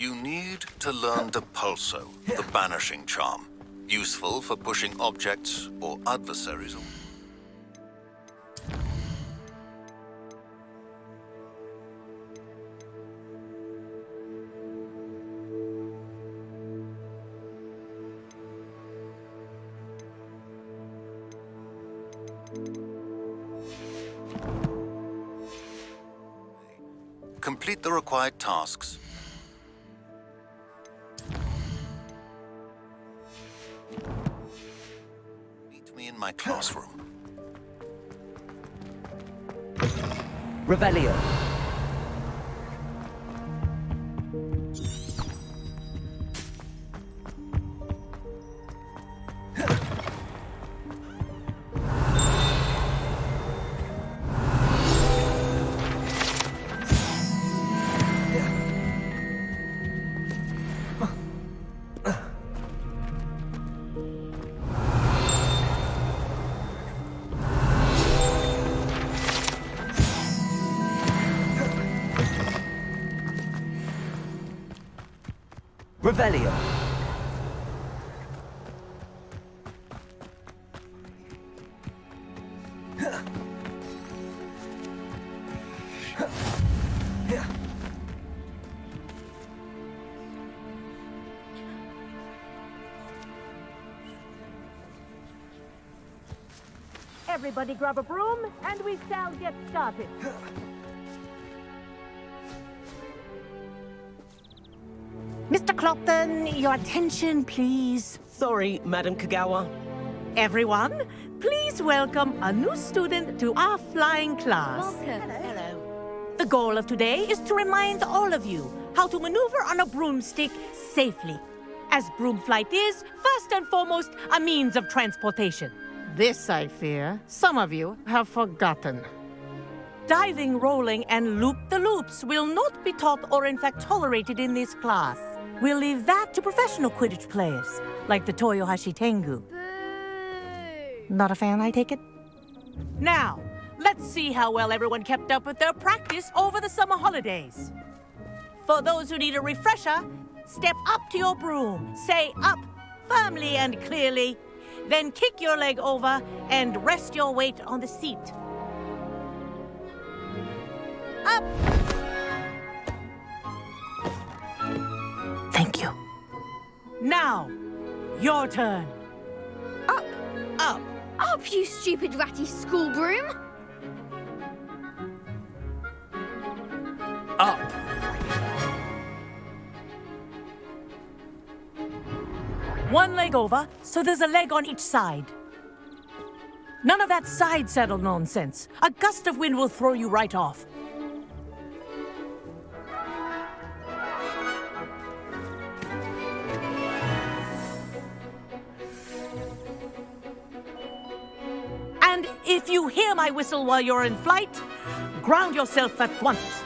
You need to learn Depulso, the banishing charm. Useful for pushing objects or adversaries. Complete the required tasks. Meet me in my classroom. Revelio. Revelio. Everybody grab a broom, and we shall get started. Mr. Clopton, your attention, please. Sorry, Madam Kagawa. Everyone, please welcome a new student to our flying class. Welcome. Hello. The goal of today is to remind all of you how to maneuver on a broomstick safely, as broom flight is, first and foremost, a means of transportation. This, I fear, some of you have forgotten. Diving, rolling, and loop-the-loops will not be taught or in fact tolerated in this class. We'll leave that to professional Quidditch players, like the Toyohashi Tengu. Boo! Not a fan, I take it? Now, let's see how well everyone kept up with their practice over the summer holidays. For those who need a refresher, step up to your broom, say up firmly and clearly, then kick your leg over and rest your weight on the seat. Up! Thank you. Now, your turn. Up! Up. Up, you stupid ratty school broom! Up. One leg over, so there's a leg on each side. None of that side saddle nonsense. A gust of wind will throw you right off. And if you hear my whistle while you're in flight, ground yourself at once.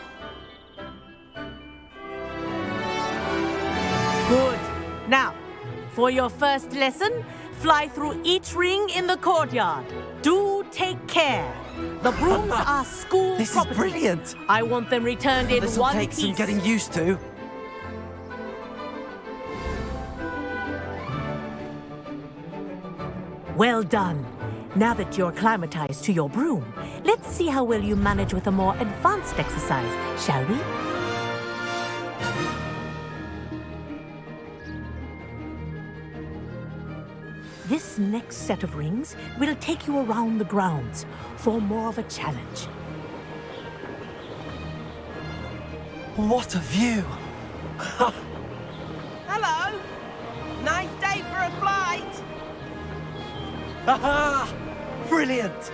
Good. Now, for your first lesson, fly through each ring in the courtyard. Do take care. The brooms are school This property. is brilliant. I want them returned in This'll one take piece. some getting used to. Well done. Now that you're acclimatized to your broom, let's see how well you manage with a more advanced exercise, shall we? This next set of rings will take you around the grounds for more of a challenge. What a view. Hello. Nice day for a flight. Aha! Brilliant.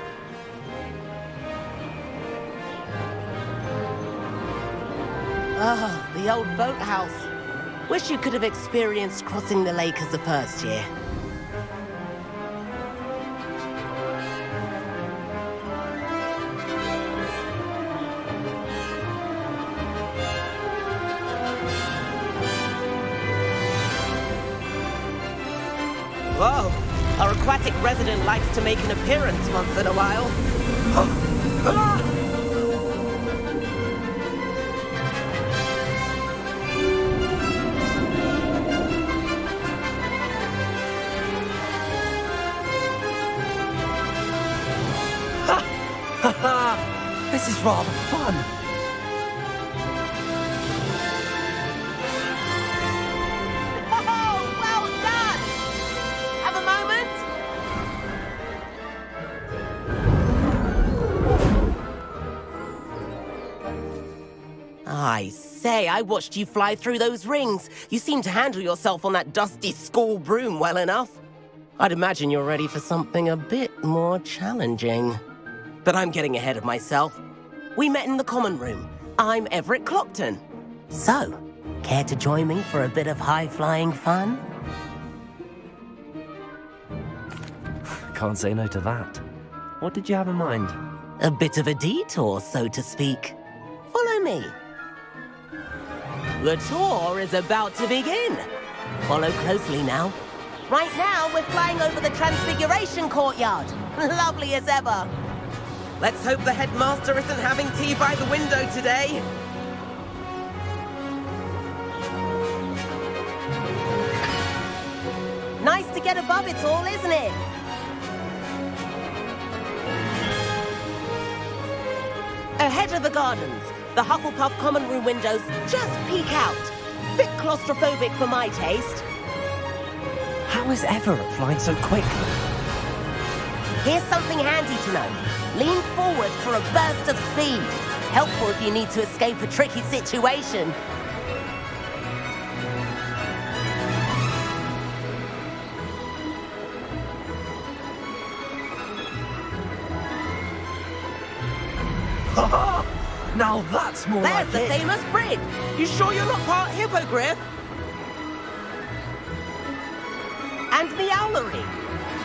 Ah, the old boathouse. Wish you could have experienced crossing the lake as the first year. Whoa! Our aquatic resident likes to make an appearance once in a while. rather fun. Oh, well done! Have a moment? I say, I watched you fly through those rings. You seem to handle yourself on that dusty school broom well enough. I'd imagine you're ready for something a bit more challenging. But I'm getting ahead of myself. We met in the common room. I'm Everett Clopton. So, care to join me for a bit of high-flying fun? Can't say no to that. What did you have in mind? A bit of a detour, so to speak. Follow me. The tour is about to begin. Follow closely now. Right now, we're flying over the Transfiguration Courtyard. Lovely as ever. Let's hope the headmaster isn't having tea by the window today. Nice to get above it all, isn't it? Ahead of the gardens, the Hufflepuff common room windows just peek out. Bit claustrophobic for my taste. How is Everett flying so quickly? Here's something handy to know. Lean forward for a burst of speed. Helpful if you need to escape a tricky situation. Now that's more There's like the it. famous bridge. You sure you're not part hippogriff? And the owlery.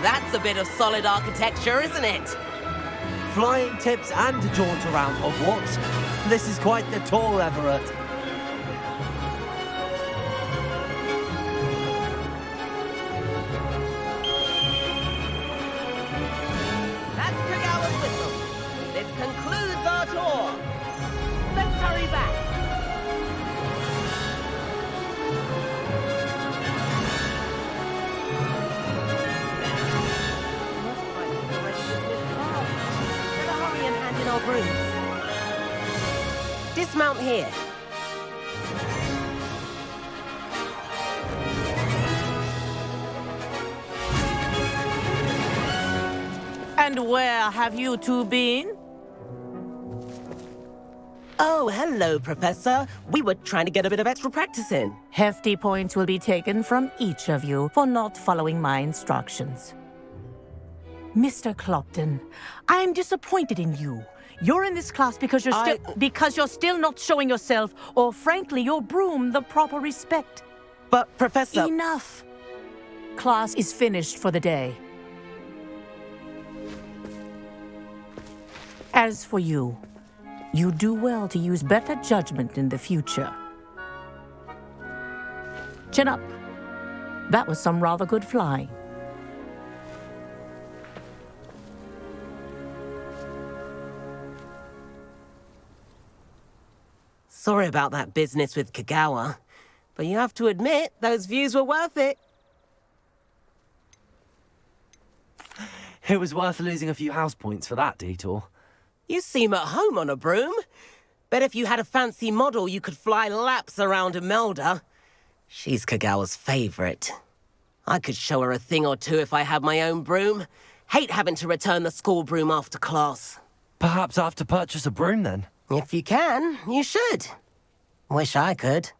That's a bit of solid architecture, isn't it? Flying tips and a jaunt around Hogwarts. This is quite the tour, Everett. That's Kagawa's whistle. This concludes our tour. Let's hurry back. Better hurry and hand in our brooms. Dismount here. And where have you two been? Oh, hello, Professor. We were trying to get a bit of extra practice in. Hefty points will be taken from each of you for not following my instructions. Mr. Clopton, I'm disappointed in you. You're in this class because you're still not showing yourself, or frankly, your broom the proper respect. But, Professor... Enough. Class is finished for the day. As for you, you do well to use better judgment in the future. Chin up. That was some rather good flying. Sorry about that business with Kagawa, but you have to admit, those views were worth it. It was worth losing a few house points for that detour. You seem at home on a broom. Bet if you had a fancy model, you could fly laps around Imelda. She's Kagawa's favorite. I could show her a thing or two if I had my own broom. Hate having to return the school broom after class. Perhaps I have to purchase a broom then? If you can, you should. Wish I could.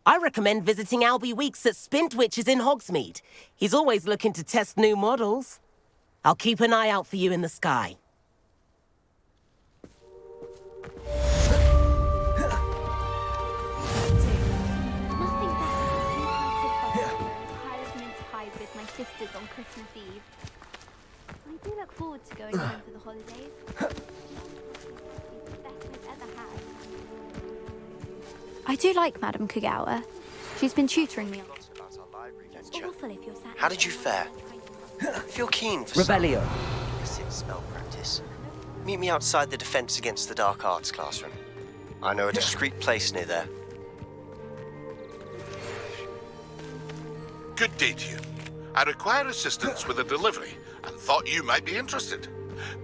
I recommend visiting Albie Weeks at Spintwitches in Hogsmeade. He's always looking to test new models. I'll keep an eye out for you in the sky. Nothing better than Irish mince pies with my sisters on Christmas Eve. I do look forward to going home for the holidays. It's the best I've ever had. I do like Madam Kagawa. She's been tutoring me. About our library It's venture. awful if you're sat. How did you fare? If you're keen for Rebellion. some spell practice, meet me outside the Defense Against the Dark Arts classroom. I know a discreet place near there. Good day to you. I require assistance with a delivery and thought you might be interested.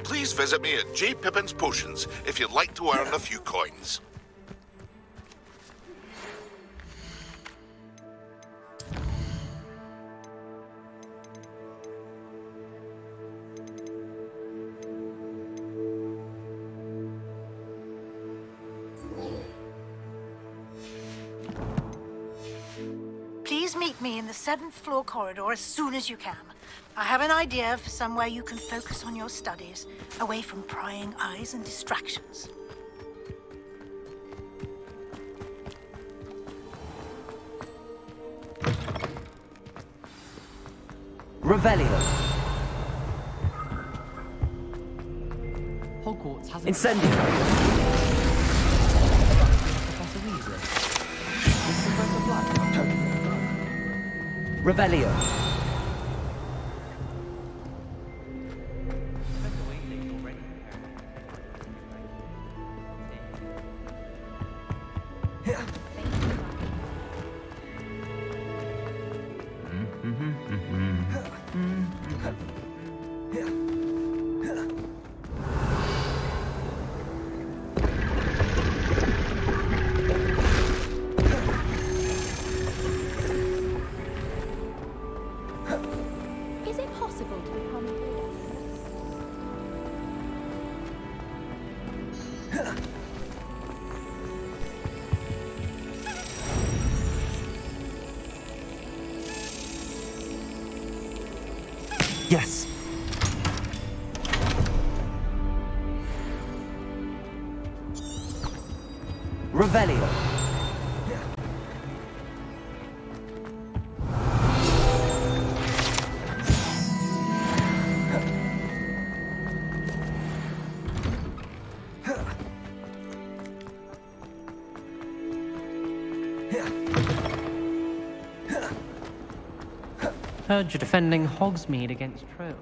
please visit me at J. Pippin's Potions if you'd like to earn a few coins. Please meet me in the 7th floor corridor as soon as you can. I have an idea for somewhere you can focus on your studies, away from prying eyes and distractions. Revelio. Hogwarts has Incendio. Professor RYZEN. Is Professor Black? Revelio. Is it possible to become Yes. Revelio. Heard you're defending Hogsmeade against Trolls.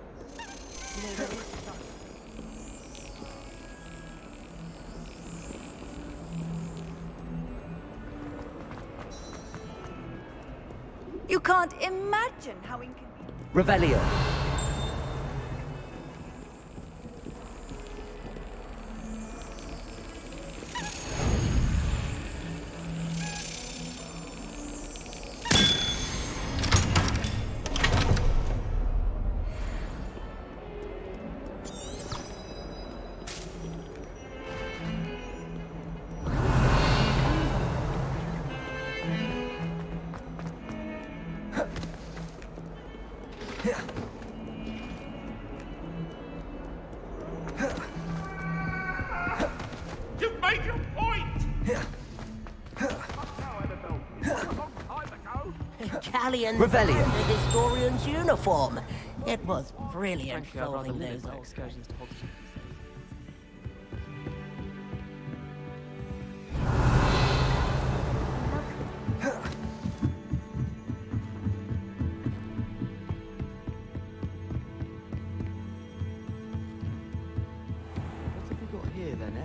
You can't imagine how inconvenient. Revelio. You've made your point! Callian Revelio. the historian's uniform. It was brilliant Frankly, I'd rather solving limit those my old excursions to Hogsmeade. What have we got here then, eh?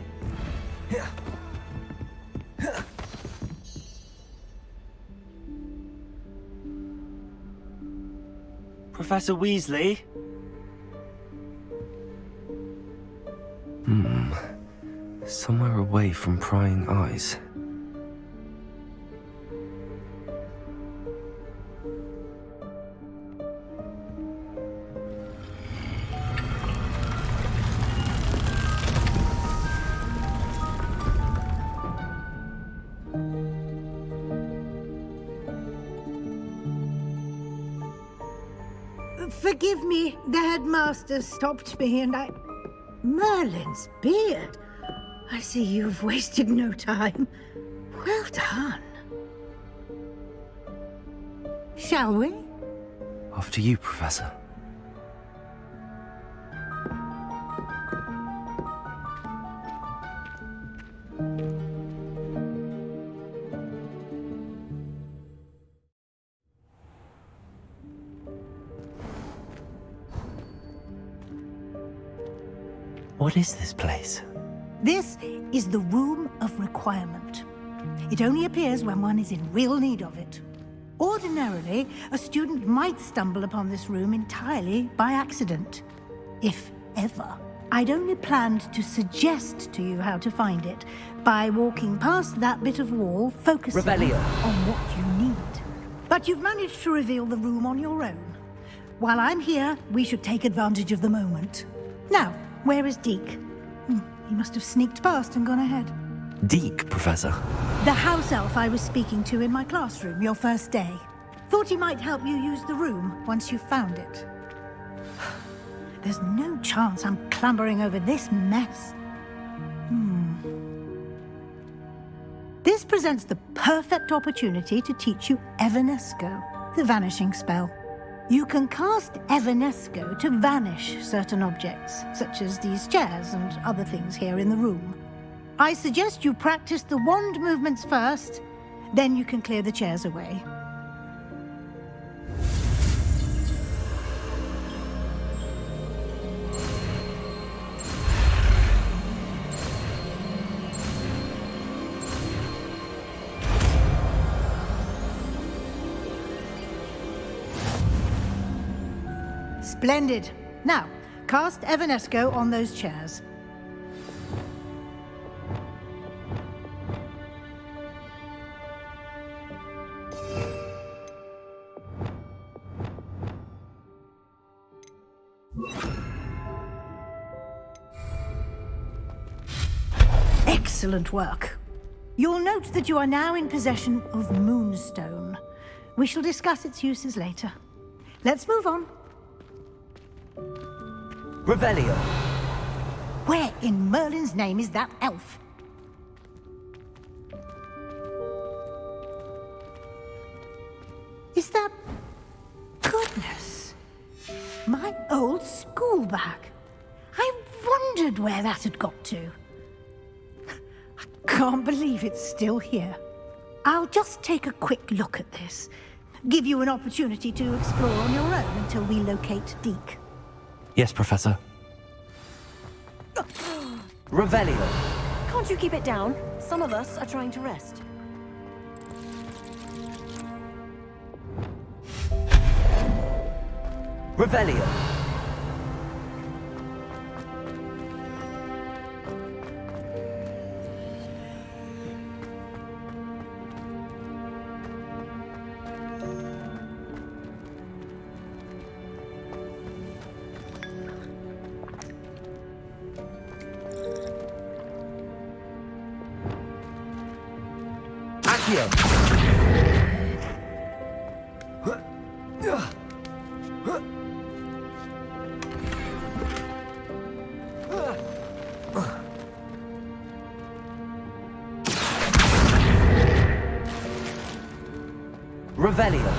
Professor Weasley. Somewhere away from prying eyes. Forgive me, the headmaster stopped me and I... Merlin's beard. I see you've wasted no time. Well done. Shall we? After you, Professor. What is this place? This is the Room of Requirement. It only appears when one is in real need of it. Ordinarily, a student might stumble upon this room entirely by accident, if ever. I'd only planned to suggest to you how to find it by walking past that bit of wall, focusing Revelio. on what you need. But you've managed to reveal the room on your own. While I'm here, we should take advantage of the moment. Now, where is Deke? He must have sneaked past and gone ahead. Deke, Professor. The house elf I was speaking to in my classroom your first day. Thought he might help you use the room once you found it. There's no chance I'm clambering over this mess. This presents the perfect opportunity to teach you Evanesco, the vanishing spell. You can cast Evanesco to vanish certain objects, such as these chairs and other things here in the room. I suggest you practice the wand movements first, then you can clear the chairs away. Splendid. Now, cast Evanesco on those chairs. Excellent work. You'll note that you are now in possession of Moonstone. We shall discuss its uses later. Let's move on. Revelio. Where in Merlin's name is that elf? Is that... Goodness! My old school bag. I wondered where that had got to. I can't believe it's still here. I'll just take a quick look at this. Give you an opportunity to explore on your own until we locate Deke. Yes, Professor. Revelio. Can't you keep it down? Some of us are trying to rest. Revelio. Revelio.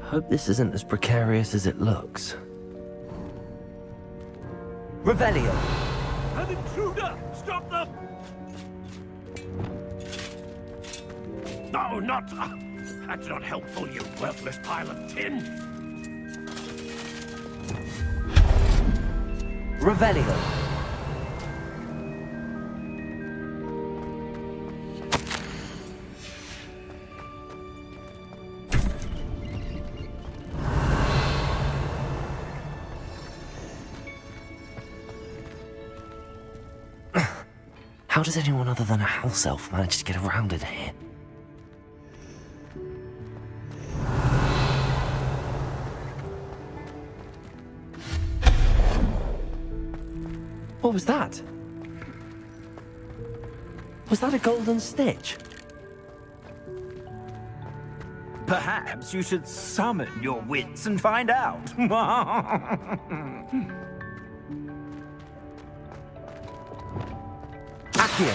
Hope this isn't as precarious as it looks. Revelio. An intruder! Stop them! No, not... that's not helpful, you worthless pile of tin! Revelio. How does anyone other than a house elf manage to get around in here? What was that? Was that a golden stitch? Perhaps you should summon your wits and find out. Accio.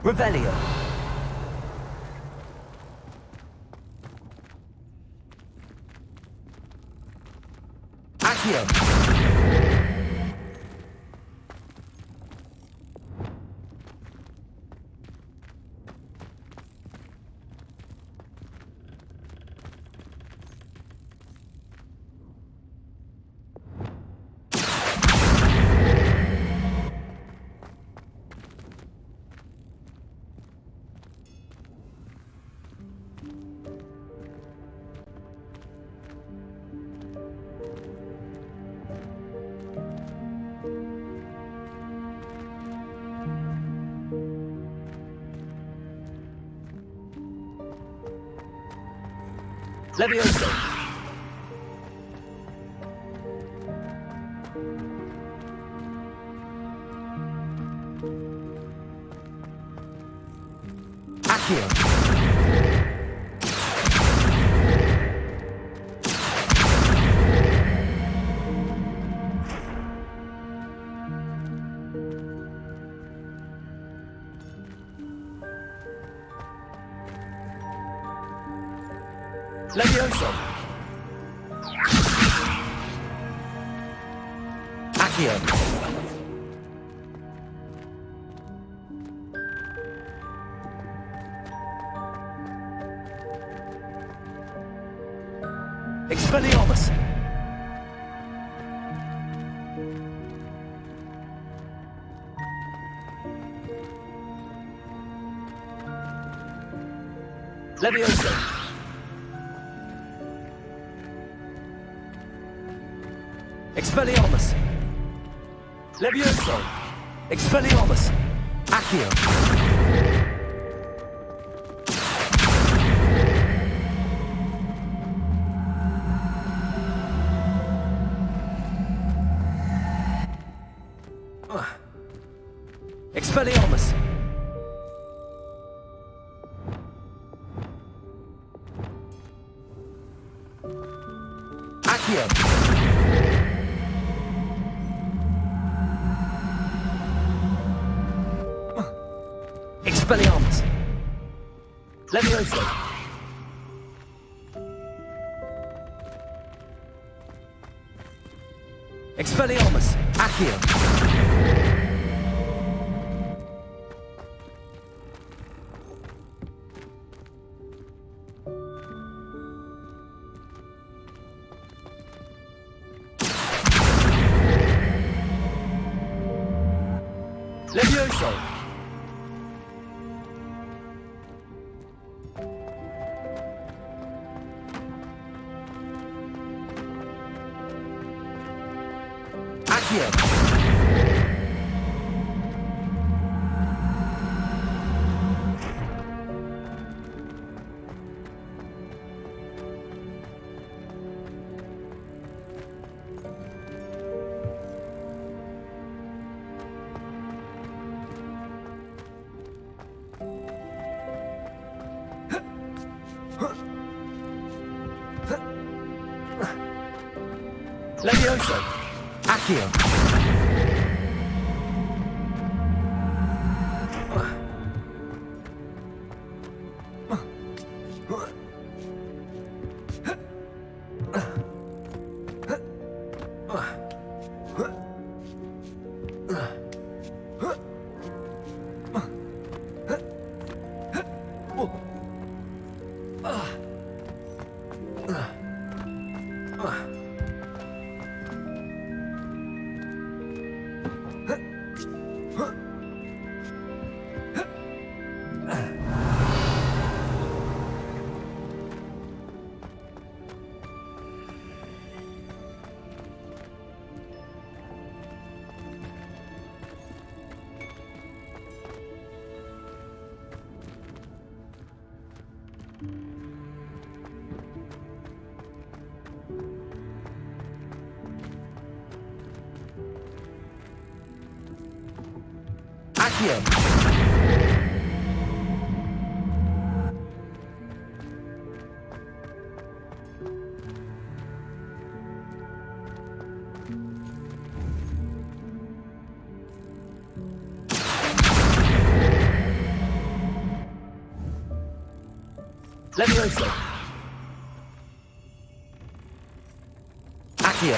Revelio. Accio. Levioso. Accio. Levioso. Accio. Expelliarmus. Levioso. Expelliarmus. Levioso. Expelliarmus. Accio. Expelliarmus. Accio. Expelliarmus. Levioso. Expelliarmus. Accio. Levioso. Accio. Levioso. Accio. Accio. Levioso. Accio.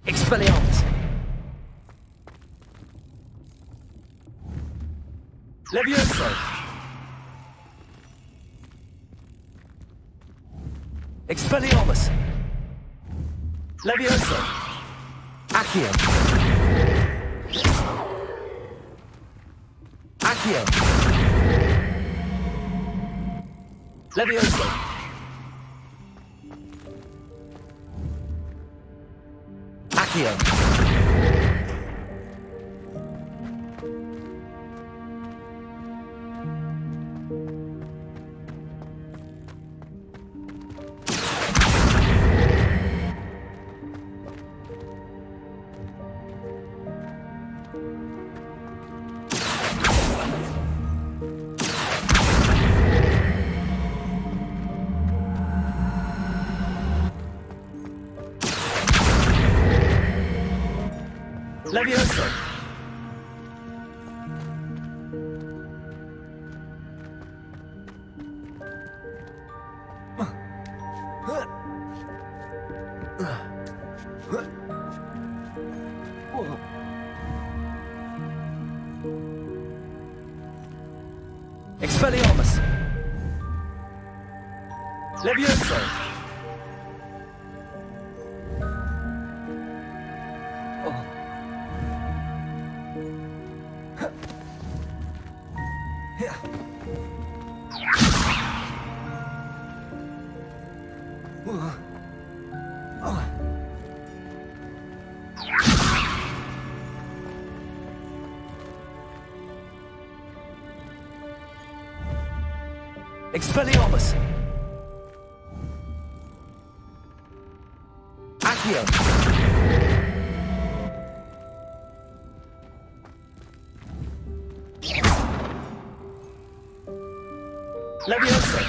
Expelliarmus. Levioso. Expelliarmus. Levioso. Accio. Accio. Levioso. Accio. Levioso! Expelliarmus! Levioso! Expelliarmus! iCUE! Levioso!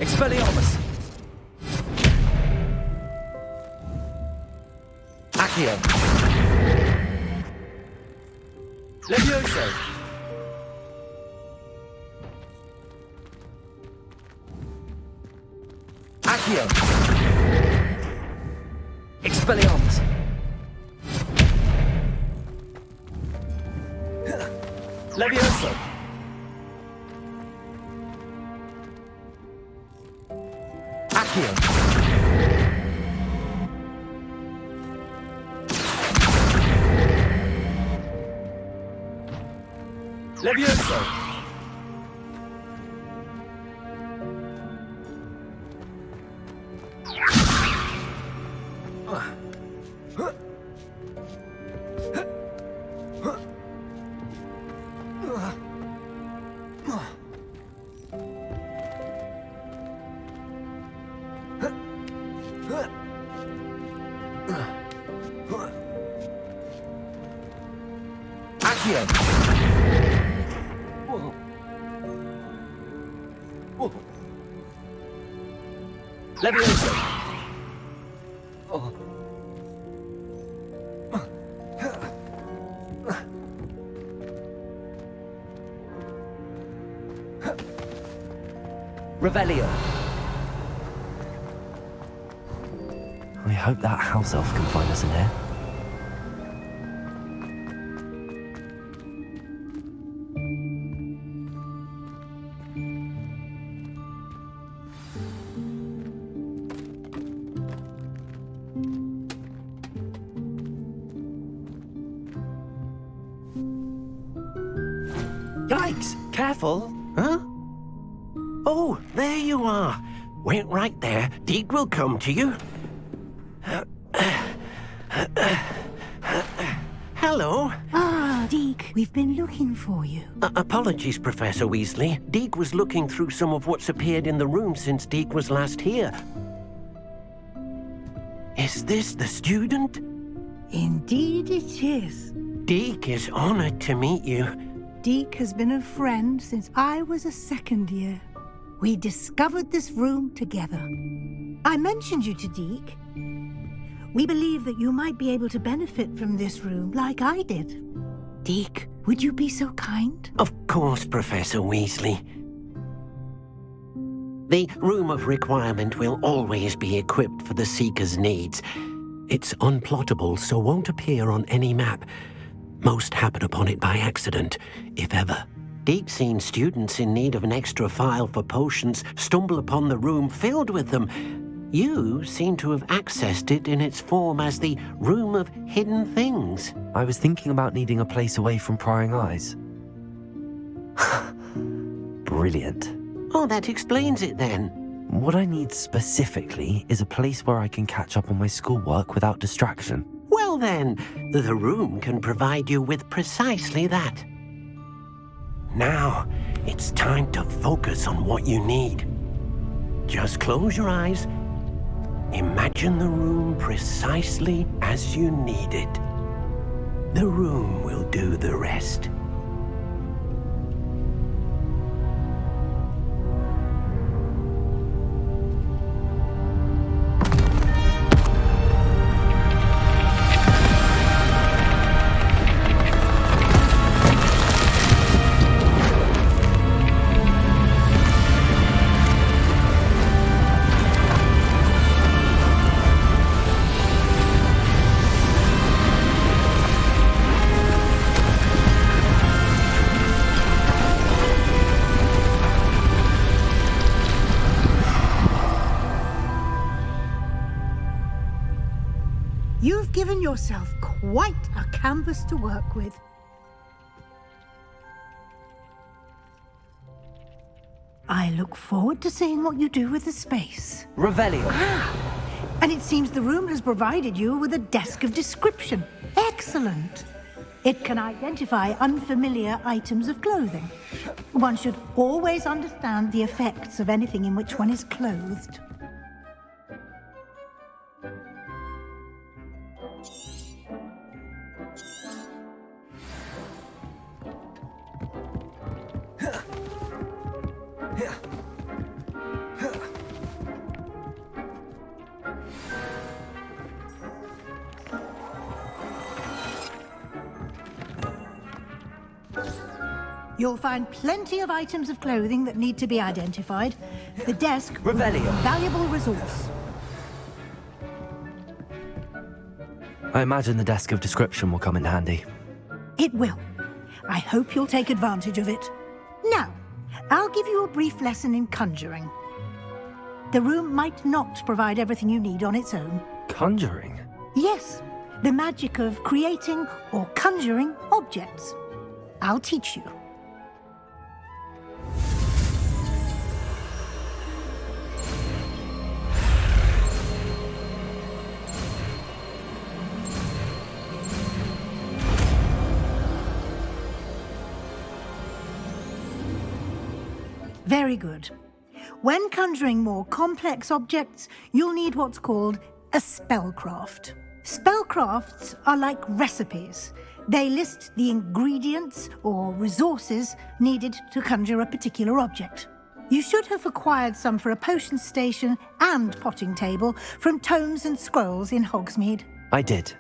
Expelliarmus! iCUE! Levioso! iCUE! Expelliarmus! Levioso! iCUE! Levioso! Levioso! Revelio! I hope that house elf can find us in here. Yikes! Careful! Huh? Oh, there you are. Wait right there. Deke will come to you. Hello. Ah, Deke, we've been looking for you. Apologies, Professor Weasley. Deke was looking through some of what's appeared in the room since Deke was last here. Is this the student? Indeed it is. Deke is honored to meet you. Deke has been a friend since I was a second year. We discovered this room together. I mentioned you to Deke. We believe that you might be able to benefit from this room like I did. Deke, would you be so kind? Of course, Professor Weasley. The Room of Requirement will always be equipped for the Seeker's needs. It's unplottable, so won't appear on any map. Most happen upon it by accident, if ever. Deke's seen students in need of an extra file for potions stumble upon the room filled with them. You seem to have accessed it in its form as the Room of Hidden Things. I was thinking about needing a place away from prying eyes. Brilliant. Oh, that explains it then. What I need specifically is a place where I can catch up on my schoolwork without distraction. Well then, the room can provide you with precisely that. Now, it's time to focus on what you need. Just close your eyes. Imagine the room precisely as you need it. The room will do the rest. You've given yourself quite a canvas to work with. I look forward to seeing what you do with the space. Revelio. And it seems the room has provided you with a desk of description. Excellent. It can identify unfamiliar items of clothing. One should always understand the effects of anything in which one is clothed. You'll find plenty of items of clothing that need to be identified. The desk will be a valuable resource. I imagine the desk of description will come in handy. It will. I hope you'll take advantage of it. Now, I'll give you a brief lesson in conjuring. The room might not provide everything you need on its own. Conjuring? Yes, the magic of creating or conjuring objects. I'll teach you. Very good. When conjuring more complex objects, you'll need what's called a spellcraft. Spellcrafts are like recipes. They list the ingredients or resources needed to conjure a particular object. You should have acquired some for a potion station and potting table from tomes and scrolls in Hogsmeade. I did.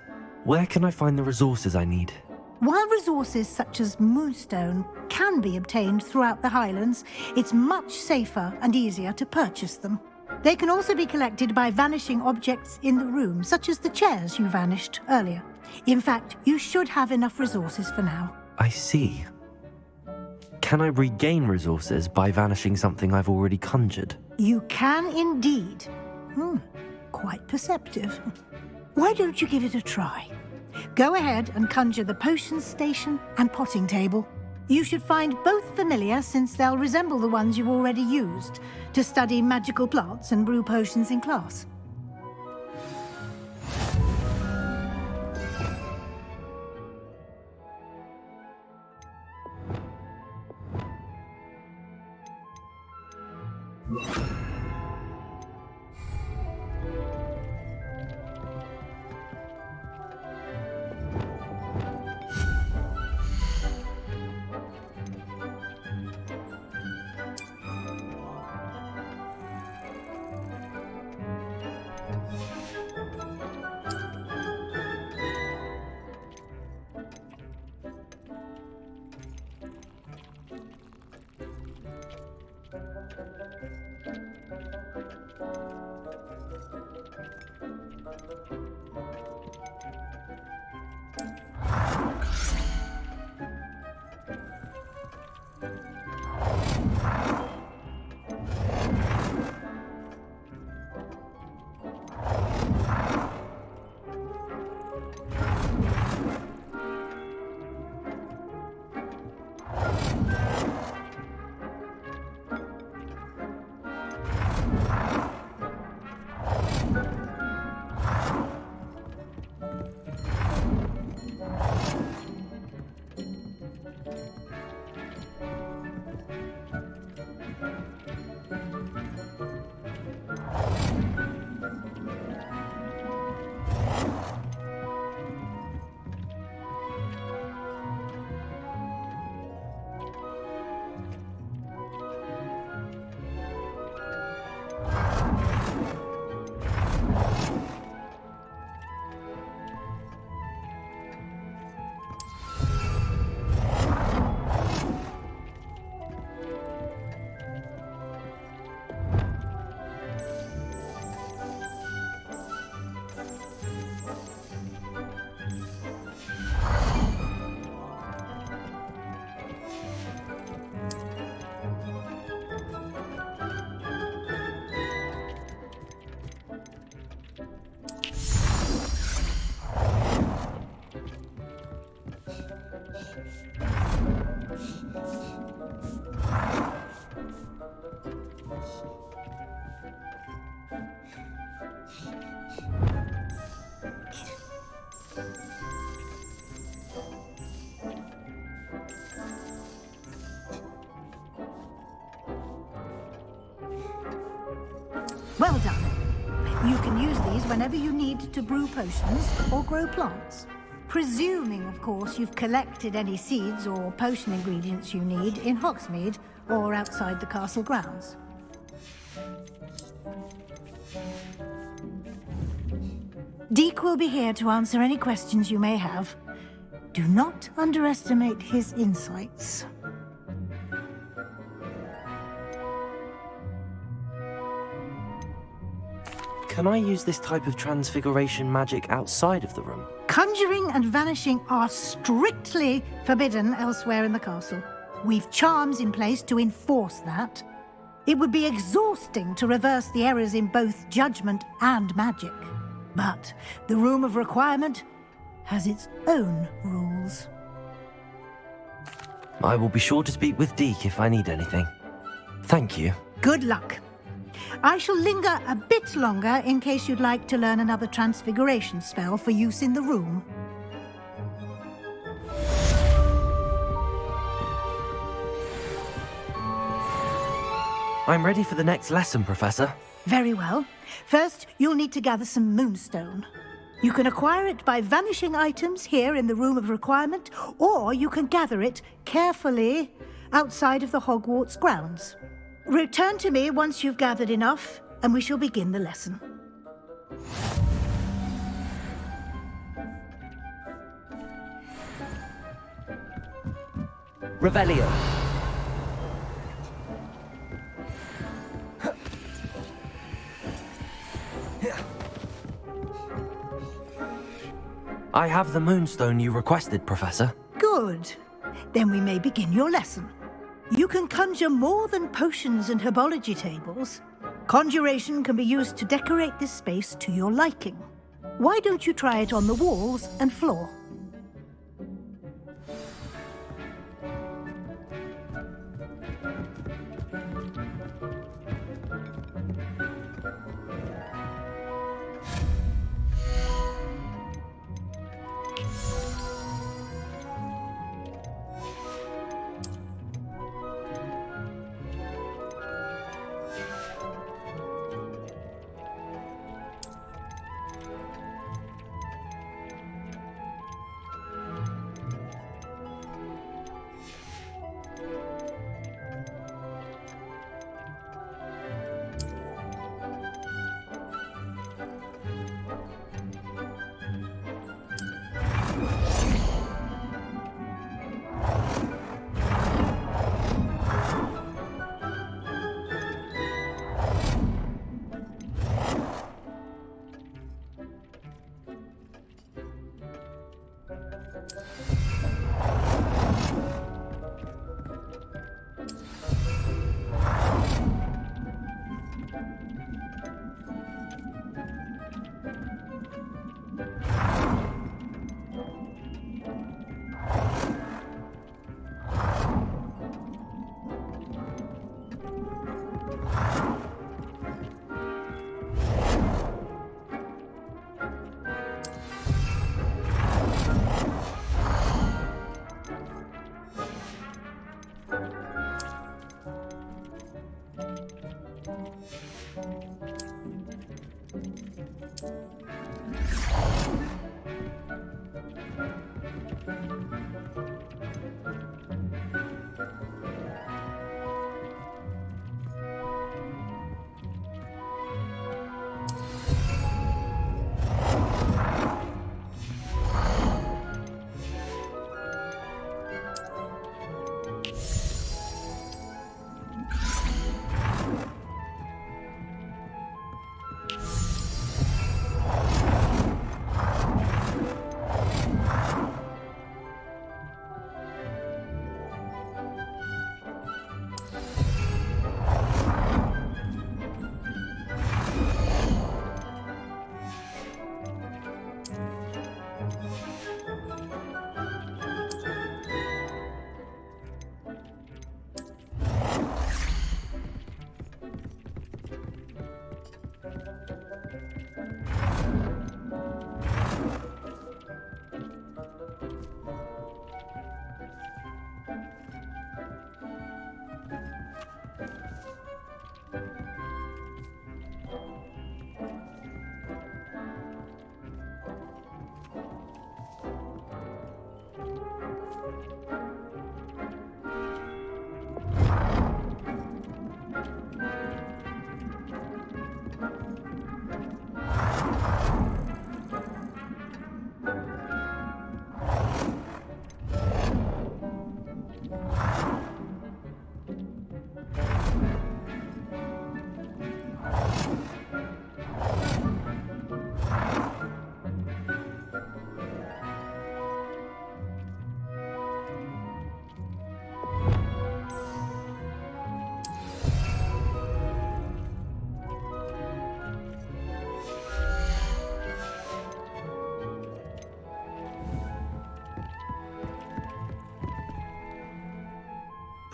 Where can I find the resources I need? While resources such as moonstone can be obtained throughout the Highlands, it's much safer and easier to purchase them. They can also be collected by vanishing objects in the room, such as the chairs you vanished earlier. In fact, you should have enough resources for now. I see. Can I regain resources by vanishing something I've already conjured? You can indeed. Quite perceptive. Why don't you give it a try? Go ahead and conjure the potion station and potting table. You should find both familiar, since they'll resemble the ones you've already used to study magical plants and brew potions in class. You can use these whenever you need to brew potions or grow plants. Presuming, of course, you've collected any seeds or potion ingredients you need in Hogsmeade or outside the castle grounds. Deke will be here to answer any questions you may have. Do not underestimate his insights. Can I use this type of transfiguration magic outside of the room? Conjuring and vanishing are strictly forbidden elsewhere in the castle. We've charms in place to enforce that. It would be exhausting to reverse the errors in both judgment and magic. But the Room of Requirement has its own rules. I will be sure to speak with Deke if I need anything. Thank you. Good luck. I shall linger a bit longer in case you'd like to learn another transfiguration spell for use in the room. I'm ready for the next lesson, Professor. Very well. First, you'll need to gather some moonstone. You can acquire it by vanishing items here in the Room of Requirement, or you can gather it carefully outside of the Hogwarts grounds. Return to me once you've gathered enough, and we shall begin the lesson. Revelio. I have the moonstone you requested, Professor. Good. Then we may begin your lesson. You can conjure more than potions and herbology tables. Conjuration can be used to decorate this space to your liking. Why don't you try it on the walls and floor?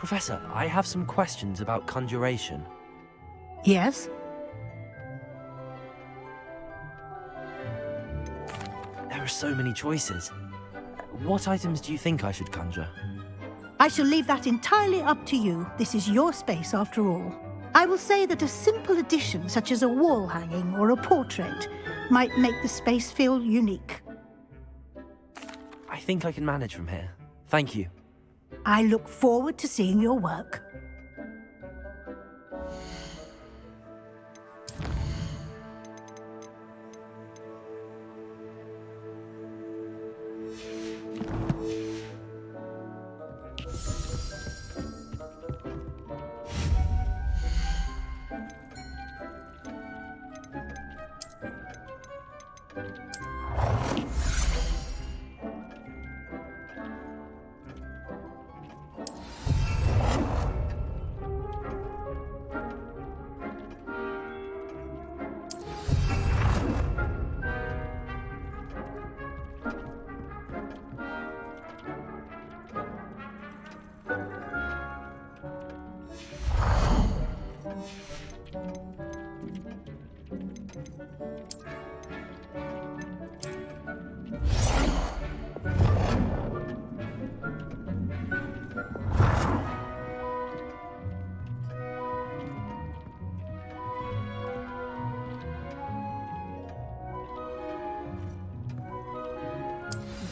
Professor, I have some questions about conjuration. Yes? There are so many choices. What items do you think I should conjure? I shall leave that entirely up to you. This is your space after all. I will say that a simple addition, such as a wall hanging or a portrait, might make the space feel unique. I think I can manage from here. Thank you. I look forward to seeing your work.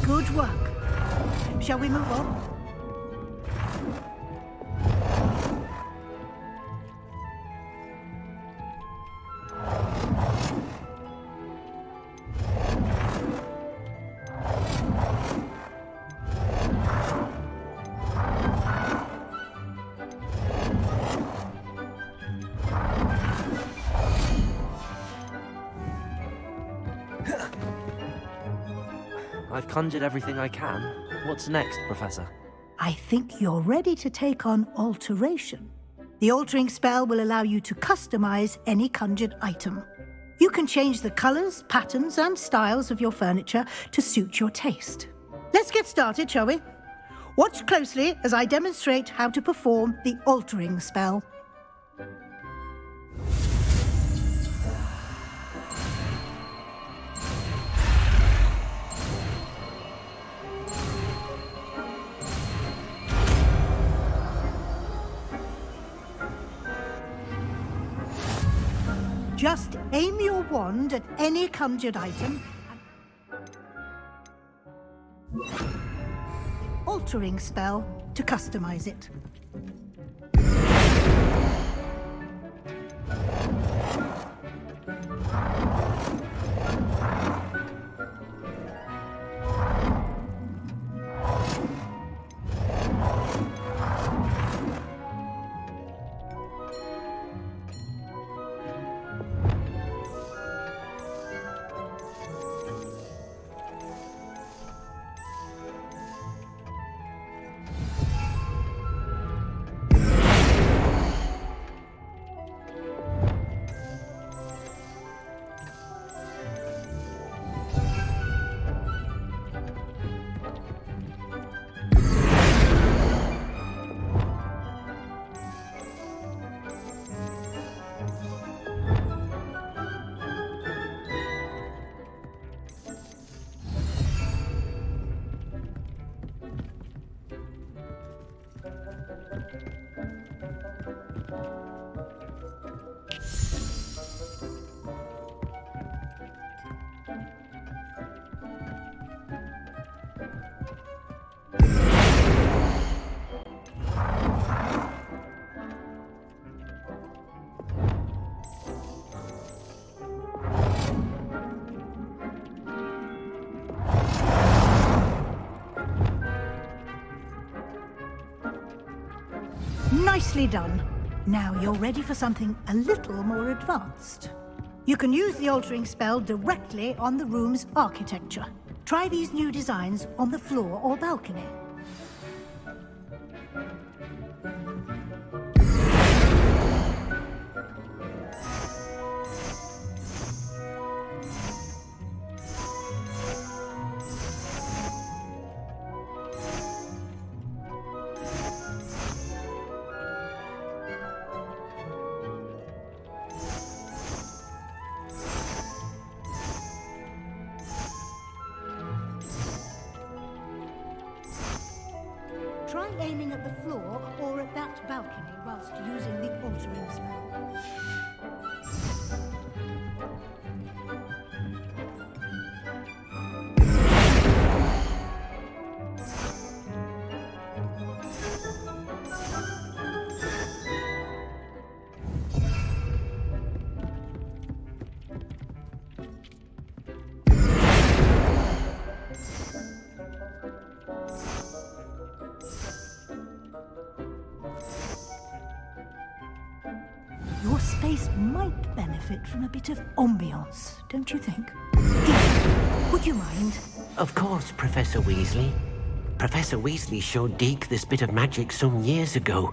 Good work. Shall we move on? I've conjured everything I can. What's next, Professor? I think you're ready to take on alteration. The altering spell will allow you to customize any conjured item. You can change the colors, patterns, and styles of your furniture to suit your taste. Let's get started, shall we? Watch closely as I demonstrate how to perform the altering spell. Just aim your wand at any conjured item and altering spell to customize it. Nicely done. Now you're ready for something a little more advanced. You can use the altering spell directly on the room's architecture. Try these new designs on the floor or balcony. Try aiming at the floor or at that balcony whilst using the altering spell. Your space might benefit from a bit of ambiance, don't you think? Deke, would you mind? Of course, Professor Weasley. Professor Weasley showed Deke this bit of magic some years ago.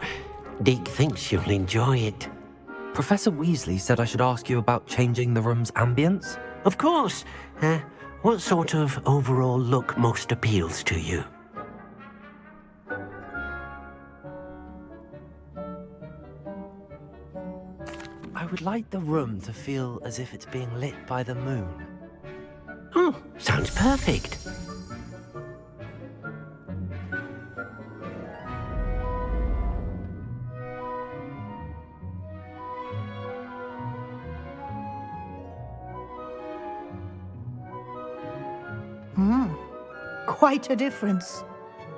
Deke thinks you'll enjoy it. Professor Weasley said I should ask you about changing the room's ambience? Of course. What sort of overall look most appeals to you? I would like the room to feel as if it's being lit by the moon. Oh, sounds perfect. Quite a difference.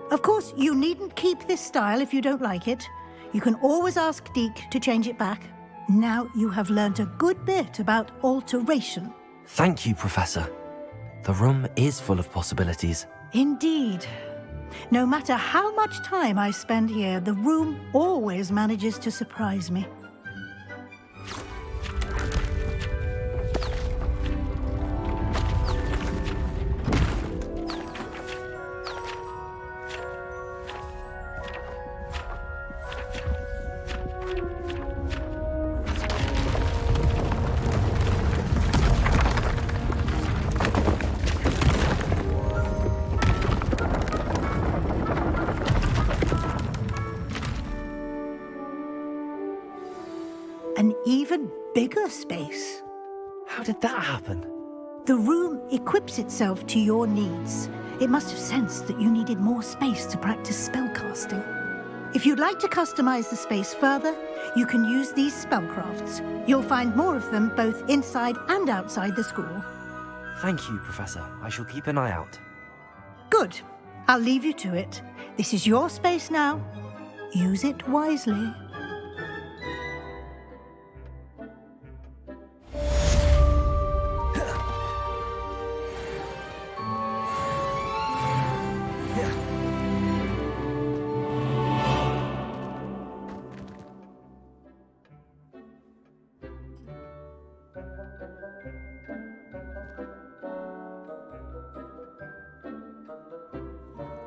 Of course, you needn't keep this style if you don't like it. You can always ask Deke to change it back. Now you have learnt a good bit about alteration. Thank you, Professor. The room is full of possibilities. Indeed. No matter how much time I spend here, the room always manages to surprise me. An even bigger space. How did that happen? The room equips itself to your needs. It must have sensed that you needed more space to practice spellcasting. If you'd like to customize the space further, you can use these spellcrafts. You'll find more of them both inside and outside the school. Thank you, Professor. I shall keep an eye out. Good. I'll leave you to it. This is your space now. Use it wisely.